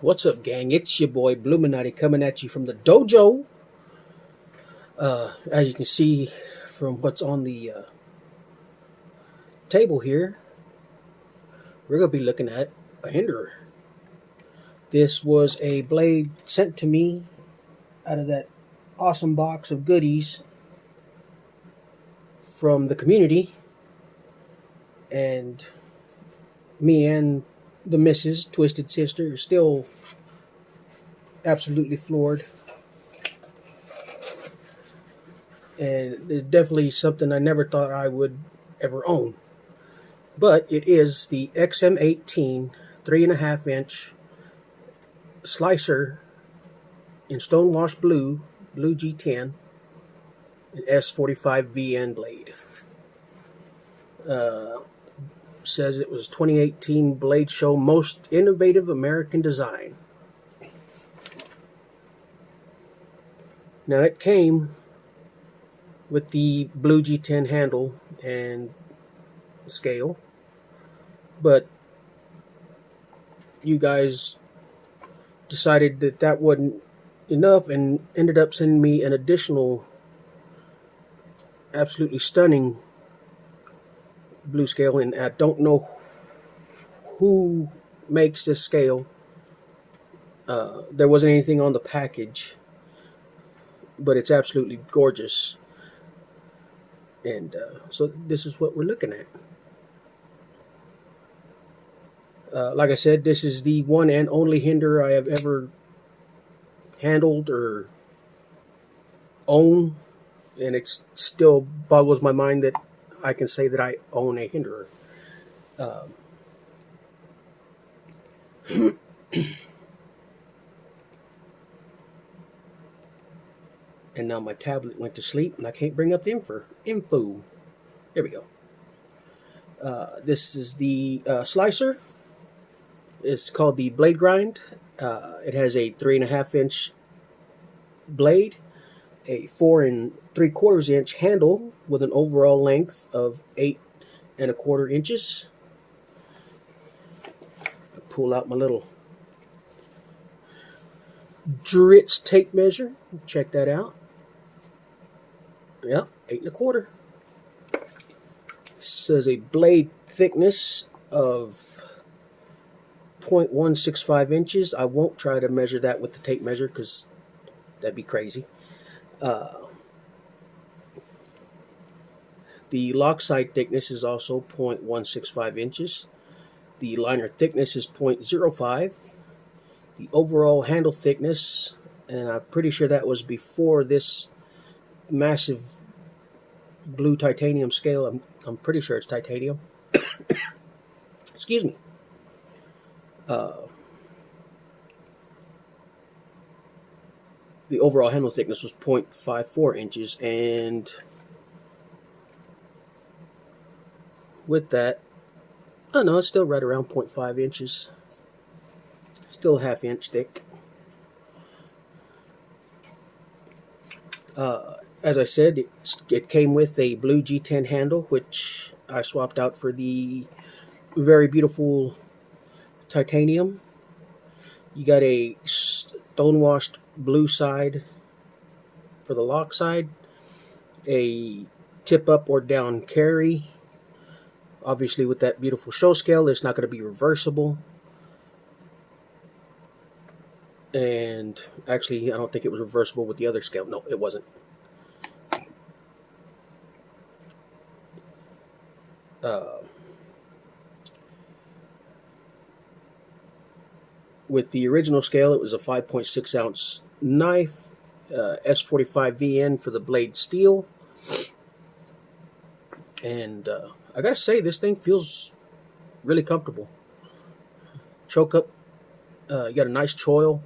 What's up, gang? It's your boy Bluminati coming at you from the dojo. As you can see from what's on the table here, we're going to be looking at a hinderer. This was a blade sent to me out of that awesome box of goodies from the community, and me and the missus, Twisted Sister, are still absolutely floored. And it's definitely something I never thought I would ever own. But it is the XM18 3.5 inch slicer in Stonewash Blue G10, an S45 VN blade. Says it was 2018 Blade Show Most Innovative American Design. Now it came with the blue G10 handle and scale, but you guys decided that that wasn't enough and ended up sending me an additional absolutely stunning blue scale, and I don't know who makes this scale. There wasn't anything on the package, but it's absolutely gorgeous. And so this is what we're looking at. Like I said, this is the one and only hinderer I have ever handled or owned, and it still boggles my mind that I can say that I own a hinderer. And now my tablet went to sleep and I can't bring up the info. There we go. This is the slicer. It's called the Blade Grind. It has a 3.5 inch blade, a 4 3/4 inch handle with an overall length of 8 1/4 inches. I'll pull out my little Dritz tape measure. Check that out. Yep, 8 1/4. Says a blade thickness of 0.165 inches. I won't try to measure that with the tape measure because that'd be crazy. The lock side thickness is also 0.165 inches. The liner thickness is 0.05. The overall handle thickness, and I'm pretty sure that was before this massive blue titanium scale. I'm pretty sure it's titanium. Excuse me. The overall handle thickness was 0.54 inches, and with that, oh no, it's still right around 0.5 inches. Still a ½ inch thick. As I said, it came with a blue G10 handle, which I swapped out for the very beautiful titanium. You got a stonewashed blue side for the lock side, a tip up or down carry. Obviously, with that beautiful show scale, it's not going to be reversible. And actually, I don't think it was reversible with the other scale. No, it wasn't. With the original scale, it was a 5.6 ounce knife, S45 VN for the blade steel. And I gotta say, this thing feels really comfortable. Choke up, you got a nice choil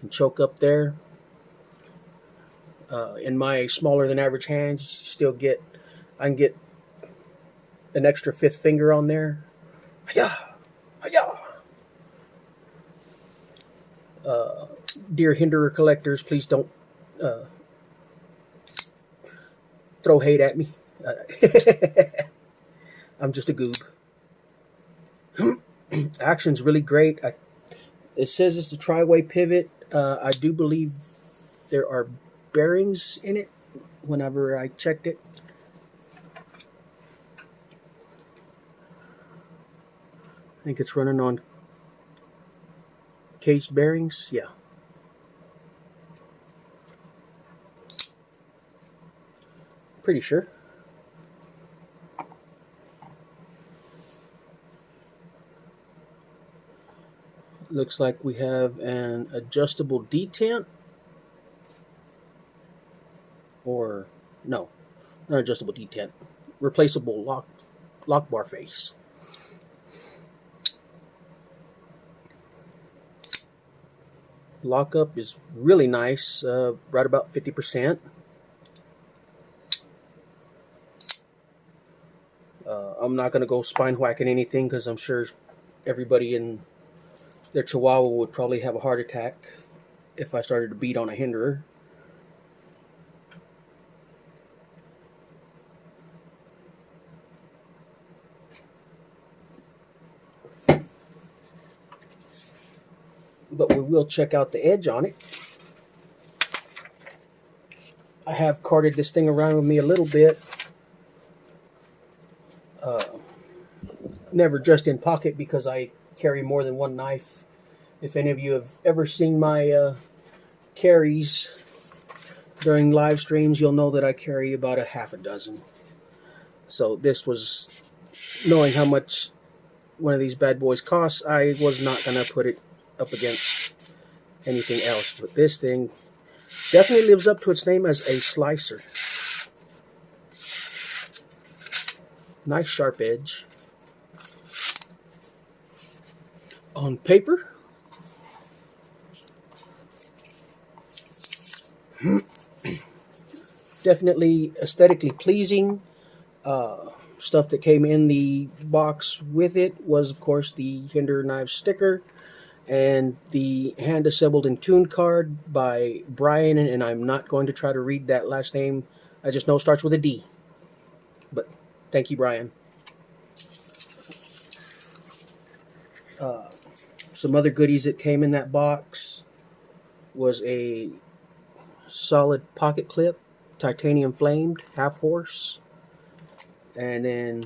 and choke up there. In my smaller than average hands, I can get an extra 5th finger on there. Hi-ya! Hi-ya! Dear hinderer collectors, please don't throw hate at me. I'm just a goob. Action's really great. It says it's the tri-way pivot. I do believe there are bearings in it whenever I checked it. I think it's running on caged bearings. Yeah. Pretty sure. Looks like we have an adjustable detent. Or, no, not adjustable detent. Replaceable lock bar face. Lockup is really nice, right about 50%. I'm not going to go spine whacking anything because I'm sure everybody in their Chihuahua would probably have a heart attack if I started to beat on a hinderer. But we will check out the edge on it. I have carted this thing around with me a little bit. Never just in pocket because I carry more than one knife. If any of you have ever seen my carries during live streams, you'll know that I carry about a half a dozen. So this was, knowing how much one of these bad boys costs, I was not going to put it up against anything else. But this thing definitely lives up to its name as a slicer. Nice sharp edge. On paper, definitely aesthetically pleasing. Stuff that came in the box with it was, of course, the Hinder Knives sticker and the hand-assembled and tuned card by Brian, and I'm not going to try to read that last name. I just know it starts with a D. But thank you, Brian. Some other goodies that came in that box was a solid pocket clip, titanium flamed, half horse, and then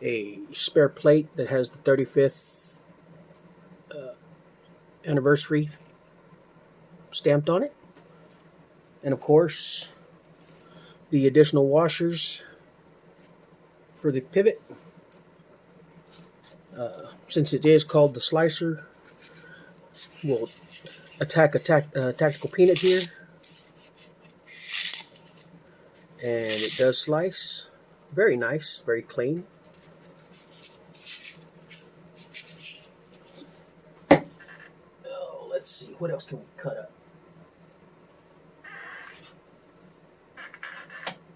a spare plate that has the 35th anniversary stamped on it, and of course the additional washers for the pivot. Since it is called the slicer, we'll attack a tactical peanut here, and it does slice. Very nice, very clean. Oh, let's see, what else can we cut up?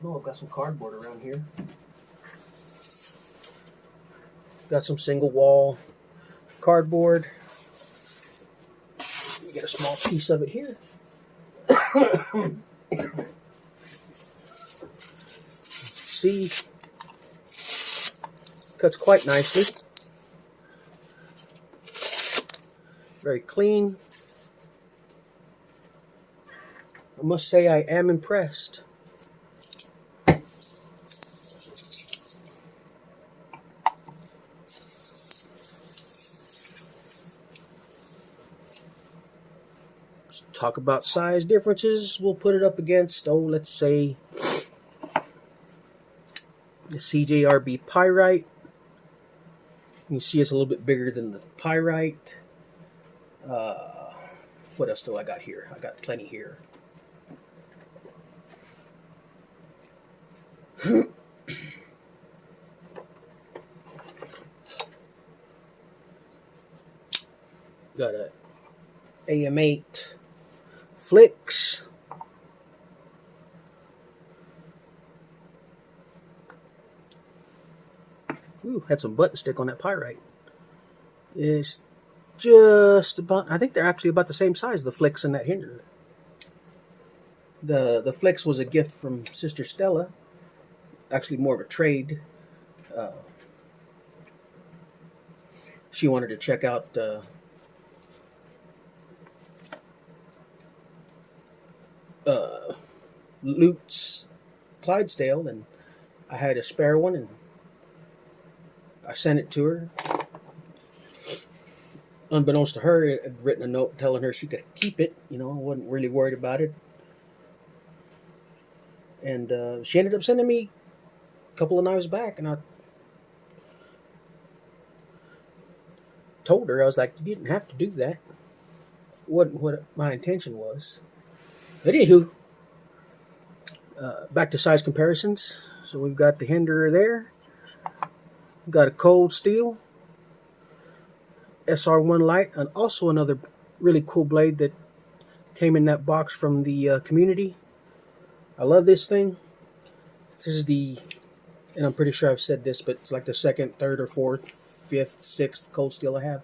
Oh, I've got some cardboard around here. Got some single wall cardboard. You get a small piece of it here. See, cuts quite nicely. Very clean. I must say I am impressed. Talk about size differences. We'll put it up against, let's say the CJRB Pyrite. You see it's a little bit bigger than the Pyrite. What else do I got here? I got plenty here. Got a AM8 Flicks. Ooh, had some button stick on that Pyrite. It's just about, I think they're actually about the same size, the Flicks and that Hinder. The Flicks was a gift from Sister Stella. Actually more of a trade. she wanted to check out Lute's Clydesdale, and I had a spare one, and I sent it to her. Unbeknownst to her, I had written a note telling her she could keep it. You know, I wasn't really worried about it. And she ended up sending me a couple of knives back, and I told her, I was like, you didn't have to do that. Wasn't what my intention was. But anywho, back to size comparisons. So we've got the Hinderer there. We've got a cold steel SR1 light, and also another really cool blade that came in that box from the community. I love this thing. This is the, and I'm pretty sure I've said this, but it's like the second, third, or fourth, fifth, sixth cold steel I have.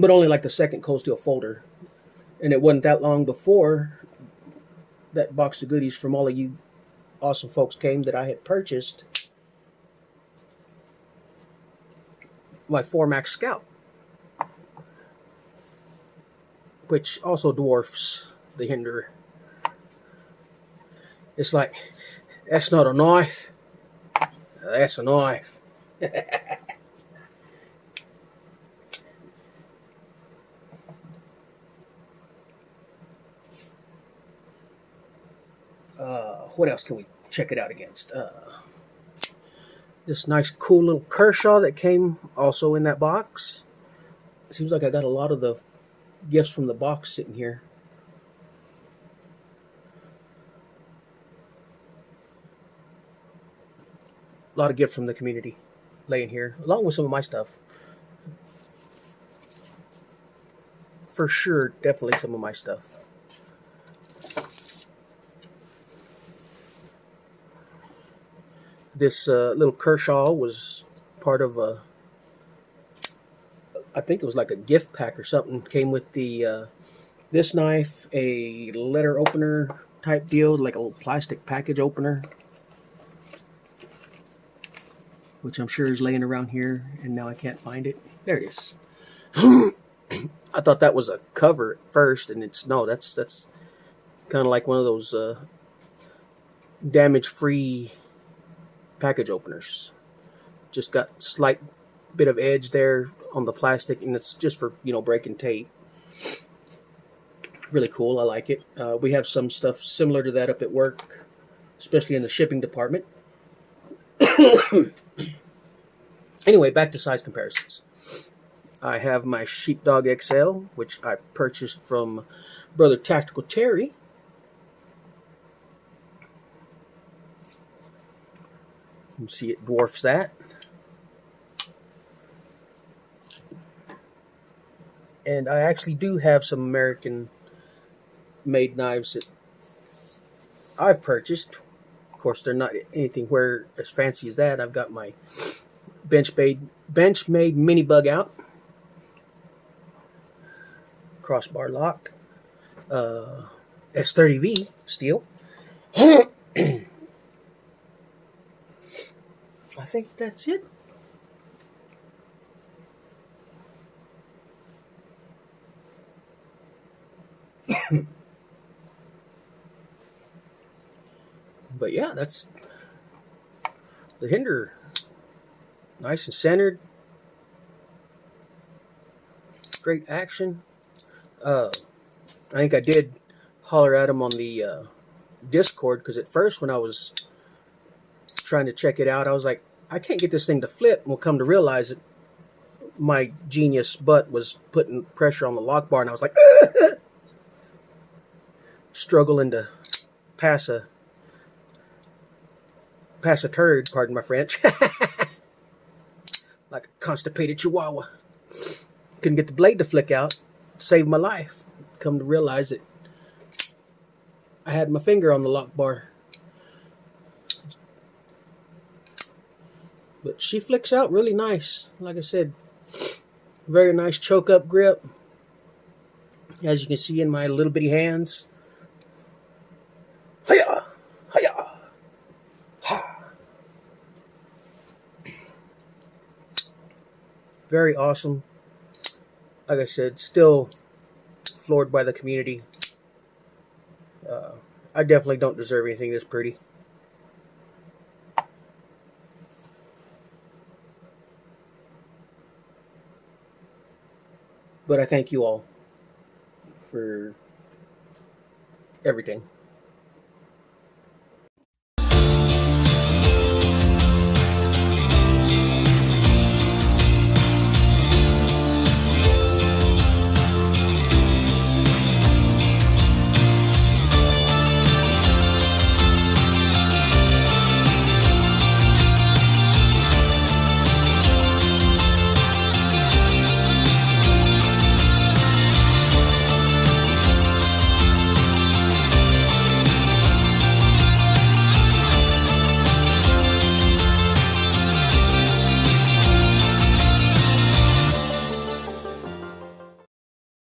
But only like the second cold steel folder. And it wasn't that long before that box of goodies from all of you awesome folks came that I had purchased my 4 Max Scout, which also dwarfs the Hinderer. It's like, that's not a knife, that's a knife. What else can we check it out against? This nice cool little Kershaw that came also in that box. Seems like I got a lot of the gifts from the box sitting here. A lot of gifts from the community laying here, along with some of my stuff. For sure, definitely some of my stuff. This little Kershaw was part of a, I think it was like a gift pack or something. Came with the this knife, a letter opener type deal, like a little plastic package opener, which I'm sure is laying around here, and now I can't find it. There it is. I thought that was a cover at first, and it's no. That's kind of like one of those damage-free package openers. Just got slight bit of edge there on the plastic, and it's just for, you know, breaking tape. Really cool. I like it. We have some stuff similar to that up at work, especially in the shipping department. Anyway, back to size comparisons. I have my Sheepdog XL, which I purchased from Brother Tactical Terry. You see it dwarfs that. And I actually do have some American-made knives that I've purchased. Of course, they're not anything where as fancy as that. I've got my Benchmade mini bug out, crossbar lock, S30V steel. I think that's it. But yeah, that's the Hinderer. Nice and centered. Great action. I think I did holler at him on the Discord, because at first when I was trying to check it out, I was like, I can't get this thing to flip. And we'll come to realize that my genius butt was putting pressure on the lock bar, and I was like, struggling to pass a turd, pardon my French. Like a constipated chihuahua. Couldn't get the blade to flick out. Saved my life. Come to realize that I had my finger on the lock bar. But she flicks out really nice. Like I said, very nice choke up grip. As you can see in my little bitty hands. Hiya! Hiya! Ha! Very awesome. Like I said, still floored by the community. Uh, I definitely don't deserve anything this pretty. But I thank you all for everything.